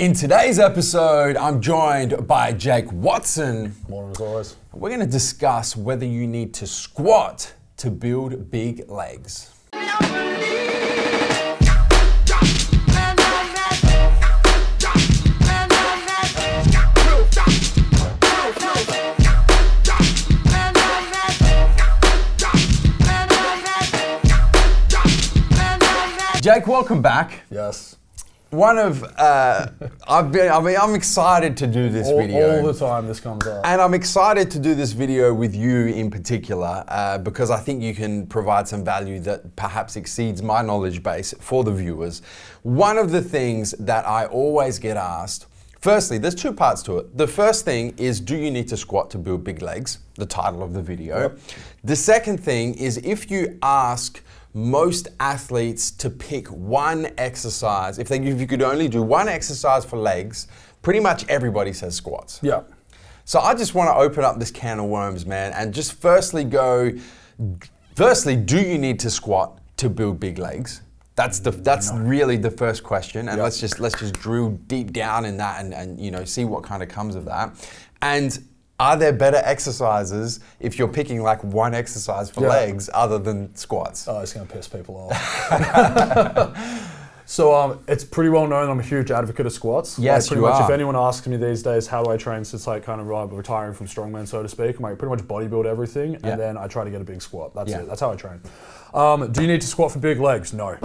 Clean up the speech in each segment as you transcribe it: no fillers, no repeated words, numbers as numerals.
In today's episode, I'm joined by Jake Watson. Morning as always. We're going to discuss whether you need to squat to build big legs. Jake, welcome back. Yes. I'm excited to do this video. All the time this comes up. And I'm excited to do this video with you in particular because I think you can provide some value that perhaps exceeds my knowledge base for the viewers. One of the things that I always get asked, firstly, there's two parts to it. The first thing is, do you need to squat to build big legs? The title of the video. Yep. The second thing is, if you ask most athletes to pick one exercise, if you could only do one exercise for legs, pretty much everybody says squats. Yeah. So I just want to open up this can of worms, man, and just firstly, do you need to squat to build big legs? That's really the first question, and let's just drill deep down in that and see what kind of comes of that. And are there better exercises if you're picking like one exercise for legs other than squats? Oh, it's going to piss people off. So it's pretty well known I'm a huge advocate of squats. Yes, like, pretty much if anyone asks me these days, how do I train since like kind of retiring from strongman, so to speak, I'm like pretty much bodybuild everything, and then I try to get a big squat. That's it. That's how I train. Do you need to squat for big legs? No.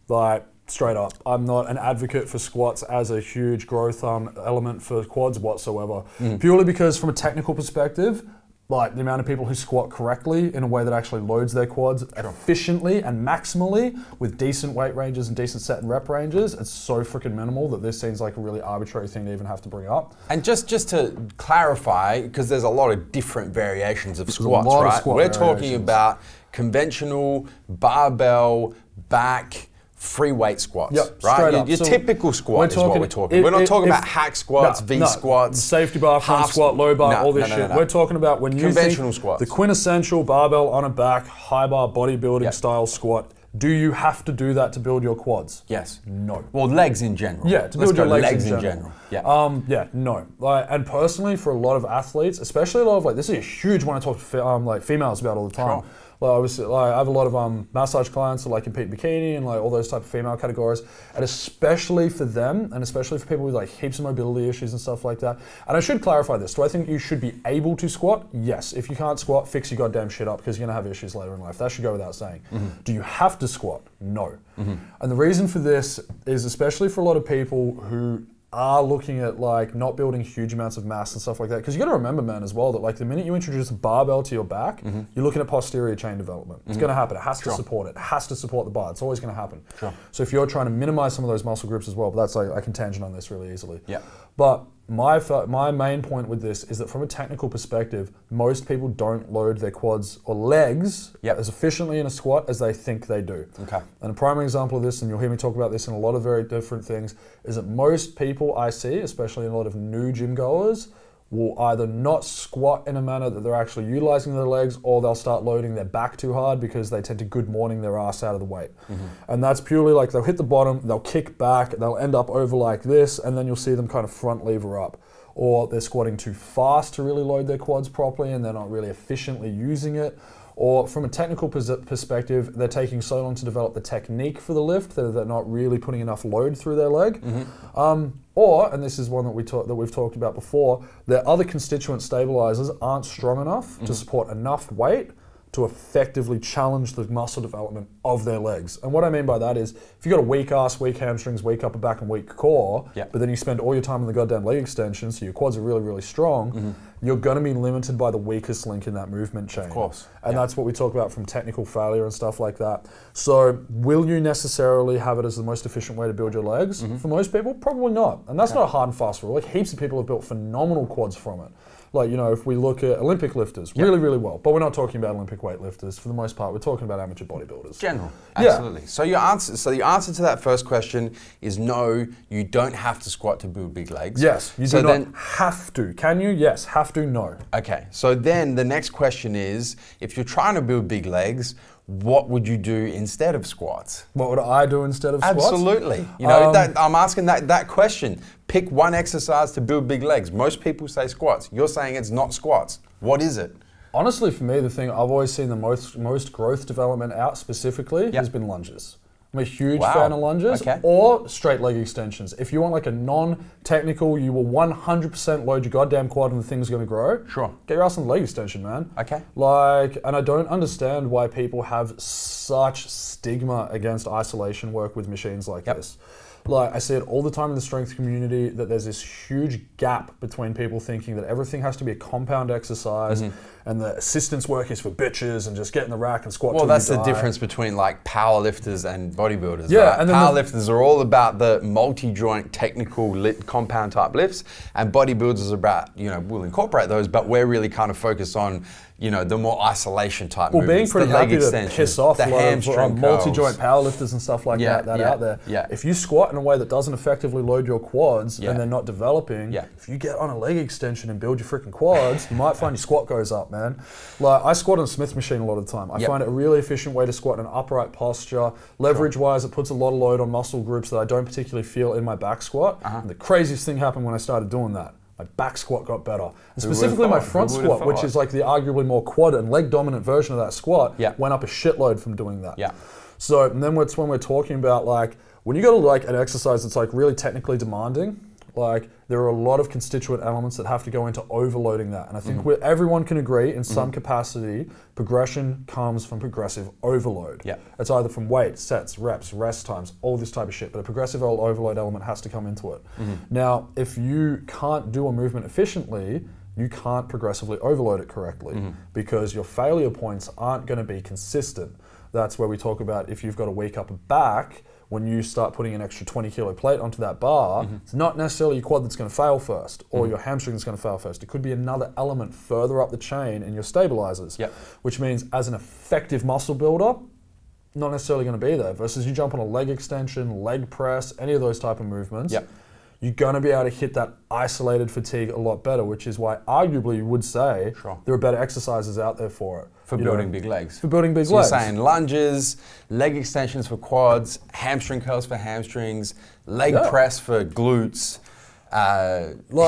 Like, straight up, I'm not an advocate for squats as a huge growth element for quads whatsoever. Purely because from a technical perspective, like the amount of people who squat correctly in a way that actually loads their quads efficiently and maximally with decent weight ranges and decent set and rep ranges, it's so freaking minimal that this seems like a really arbitrary thing to even have to bring up. And just to clarify, because there's a lot of different variations of squats, right? We're talking about conventional barbell back free weight squats, right? Your typical squat is what we're talking. We're not talking about hack squats, V squats, safety bar, front squat, low bar, all this shit. We're talking about when you think squats. The quintessential barbell on a back, high bar bodybuilding style squat. Do you have to do that to build your quads? Yes. No. Well, legs in general. Yeah, to build your legs in general. Yeah. No. And personally, for a lot of athletes, especially a lot of this is a huge one I talk to females about all the time. Sure. Obviously, I have a lot of massage clients that compete in bikini and all those type of female categories, and especially for them, and especially for people with heaps of mobility issues and stuff like that. And I should clarify this: do I think you should be able to squat? Yes. If you can't squat, fix your goddamn shit up because you're gonna have issues later in life. That should go without saying. Do you have to squat? No. And the reason for this is especially for a lot of people who are looking at not building huge amounts of mass and stuff like that. Because you got to remember, man, as well, that the minute you introduce a barbell to your back, you're looking at posterior chain development. It's going to happen. It has to support it. It has to support the bar. It's always going to happen. So if you're trying to minimize some of those muscle groups as well, but that's I can tangent on this really easily. But my main point with this is that from a technical perspective, most people don't load their quads or legs as efficiently in a squat as they think they do. And a primary example of this, and you'll hear me talk about this in a lot of very different things, is that most people I see, especially in a lot of new gym goers, will either not squat in a manner that they're actually utilizing their legs, or they'll start loading their back too hard because they tend to good morning their ass out of the weight. And that's purely they'll hit the bottom, they'll kick back, they'll end up over like this, and then you'll see them kind of front lever up. Or they're squatting too fast to really load their quads properly and they're not really efficiently using it. Or from a technical perspective, they're taking so long to develop the technique for the lift that they're not really putting enough load through their leg. Or, and this is one that we've talked about before, their other constituent stabilizers aren't strong enough to support enough weight to effectively challenge the muscle development of their legs. And what I mean by that is, if you've got a weak ass, weak hamstrings, weak upper back and weak core, but then you spend all your time on the goddamn leg extension, so your quads are really, really strong, you're gonna be limited by the weakest link in that movement chain. Of course. And that's what we talk about from technical failure and stuff like that. So will you necessarily have it as the most efficient way to build your legs? For most people, probably not. And that's not a hard and fast rule. Heaps of people have built phenomenal quads from it. If we look at Olympic lifters, really, really well. But we're not talking about Olympic weightlifters for the most part. We're talking about amateur bodybuilders. General, absolutely. So the answer to that first question is no, you don't have to squat to build big legs. Yes, you do not have to. Can you? Yes, have to? No. Okay, so then the next question is, if you're trying to build big legs, what would you do instead of squats? What would I do instead of squats? Absolutely. You know, I'm asking that question. Pick one exercise to build big legs. Most people say squats. You're saying it's not squats. What is it? Honestly, for me, the thing I've always seen the most growth development out specifically has been lunges. I'm a huge fan of lunges or straight leg extensions. If you want like a non-technical, you will 100% load your goddamn quad and the thing's gonna grow. Sure. Get your ass on the leg extension, man. Okay. Like, and I don't understand why people have such stigma against isolation work with machines like this. Like, I see it all the time in the strength community that there's this huge gap between people thinking that everything has to be a compound exercise and the assistance work is for bitches and just get in the rack and squat. Well, that's the difference between like powerlifters and bodybuilders. Right? And then powerlifters are all about the multi-joint technical compound type lifts, and bodybuilders are about, you know, we'll incorporate those, but we're really kind of focused on, you know, the more isolation type movements. Being pretty happy to piss off the hamstring multi-joint powerlifters and stuff like that out there. If you squat in a way that doesn't effectively load your quads and they're not developing, if you get on a leg extension and build your freaking quads, you might find your squat goes up, man. Like, I squat on a Smith machine a lot of the time. I find it a really efficient way to squat in an upright posture. Leverage-wise, it puts a lot of load on muscle groups that I don't particularly feel in my back squat. And the craziest thing happened when I started doing that. My back squat got better. And specifically my front squat, which is like the arguably more quad and leg dominant version of that squat, went up a shitload from doing that. So, and then it's when we're talking about like, when you go to like an exercise that's like really technically demanding, like there are a lot of constituent elements that have to go into overloading that. And I think everyone can agree in some capacity, progression comes from progressive overload. It's either from weight, sets, reps, rest times, all this type of shit, but a progressive overload element has to come into it. Now, if you can't do a movement efficiently, you can't progressively overload it correctly because your failure points aren't going to be consistent. That's where we talk about if you've got a weak upper back, when you start putting an extra 20 kilo plate onto that bar, it's not necessarily your quad that's going to fail first or your hamstring that's going to fail first. It could be another element further up the chain in your stabilizers, which means as an effective muscle builder, not necessarily going to be there. Versus you jump on a leg extension, leg press, any of those type of movements, you're going to be able to hit that isolated fatigue a lot better, which is why arguably you would say there are better exercises out there for it. For building big legs. For building big legs. You're saying lunges, leg extensions for quads, hamstring curls for hamstrings, leg press for glutes,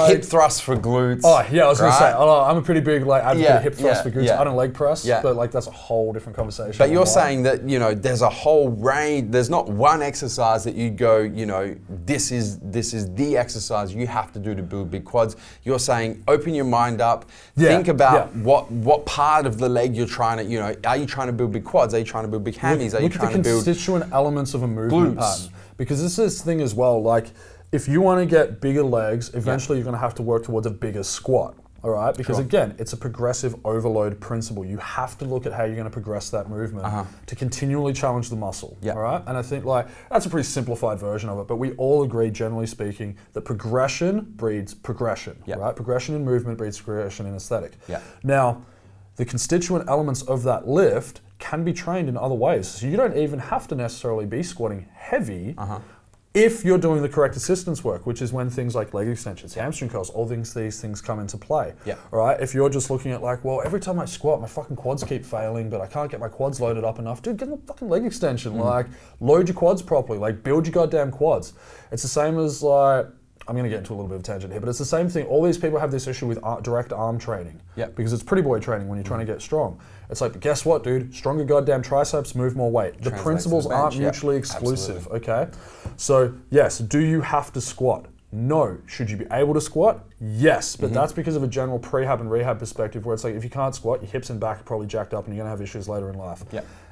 hip thrust for glutes. Oh yeah, I was going to say, I'm a pretty big like advocate of hip thrust for glutes. I don't leg press, but like that's a whole different conversation. But you're saying that, you know, there's a whole range. There's not one exercise that you go, you know, this is the exercise you have to do to build big quads. You're saying open your mind up, think about what part of the leg you're trying to, you know, are you trying to build big quads? Are you trying to build big hammies? Are you trying to build Look at the constituent elements of a movement pattern? Because this is the thing as well, like, if you want to get bigger legs, eventually you're going to have to work towards a bigger squat, all right? Because again, it's a progressive overload principle. You have to look at how you're going to progress that movement to continually challenge the muscle, all right? And I think like that's a pretty simplified version of it, but we all agree, generally speaking, that progression breeds progression, right? Progression in movement breeds progression in aesthetic. Now, the constituent elements of that lift can be trained in other ways. So you don't even have to necessarily be squatting heavy if you're doing the correct assistance work, which is when things like leg extensions, hamstring curls, all these things come into play. All right. If you're just looking at like, well, every time I squat, my fucking quads keep failing, but I can't get my quads loaded up enough. Dude, get a fucking leg extension. Like, load your quads properly. Like, build your goddamn quads. It's the same as like, I'm going to get into a little bit of a tangent here, but it's the same thing. All these people have this issue with direct arm training. Because it's pretty boy training when you're trying to get strong. It's like, but guess what, dude? Stronger goddamn triceps, move more weight. The principles aren't mutually exclusive, okay? So, yes, do you have to squat? No. Should you be able to squat? Yes, but that's because of a general prehab and rehab perspective where it's like, if you can't squat, your hips and back are probably jacked up and you're going to have issues later in life.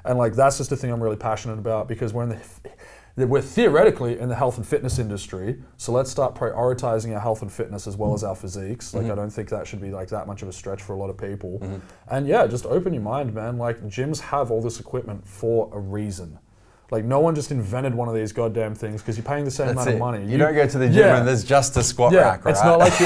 And like, that's just a thing I'm really passionate about because we're theoretically in the health and fitness industry, so let's start prioritizing our health and fitness as well as our physiques. Like, I don't think that should be like that much of a stretch for a lot of people. And yeah, just open your mind, man. Like, gyms have all this equipment for a reason. Like no one just invented one of these goddamn things because you're paying the same amount of money. You don't go to the gym and there's just a squat rack, right? It's not like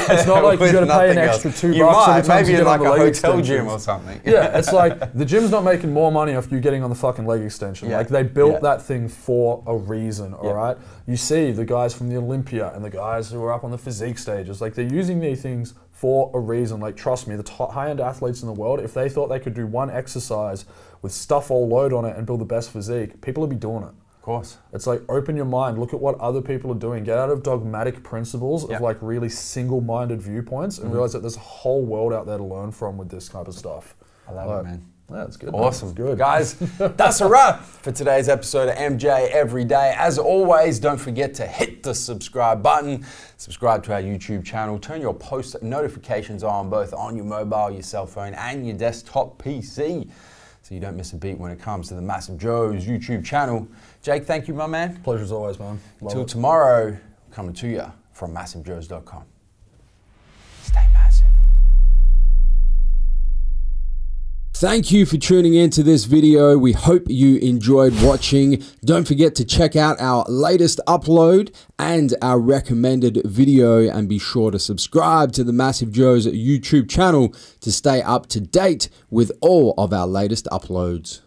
you got to pay an extra $2 you might, every time maybe you in get like on the a leg hotel extensions. gym or something. Yeah, it's like the gym's not making more money off you getting on the fucking leg extension. Like they built that thing for a reason, all right? You see the guys from the Olympia and the guys who are up on the physique stages, like they're using these things for a reason. Like trust me, the high-end athletes in the world, if they thought they could do one exercise with stuff all load on it and build the best physique, people would be doing it. Of course. It's like open your mind, look at what other people are doing, get out of dogmatic principles of like really single-minded viewpoints and realize that there's a whole world out there to learn from with this type of stuff. I love it, man. Yeah, it's good. Awesome. Good. Guys, that's a wrap for today's episode of MJ Every Day. As always, don't forget to hit the subscribe button, subscribe to our YouTube channel, turn your post notifications on both on your mobile, your cell phone, and your desktop PC so you don't miss a beat when it comes to the Massive Joes YouTube channel. Jake, thank you, my man. Pleasure as always, man. Until tomorrow, coming to you from MassiveJoes.com. Stay massive. Thank you for tuning into this video. We hope you enjoyed watching. Don't forget to check out our latest upload and our recommended video, and be sure to subscribe to the Massive Joes YouTube channel to stay up to date with all of our latest uploads.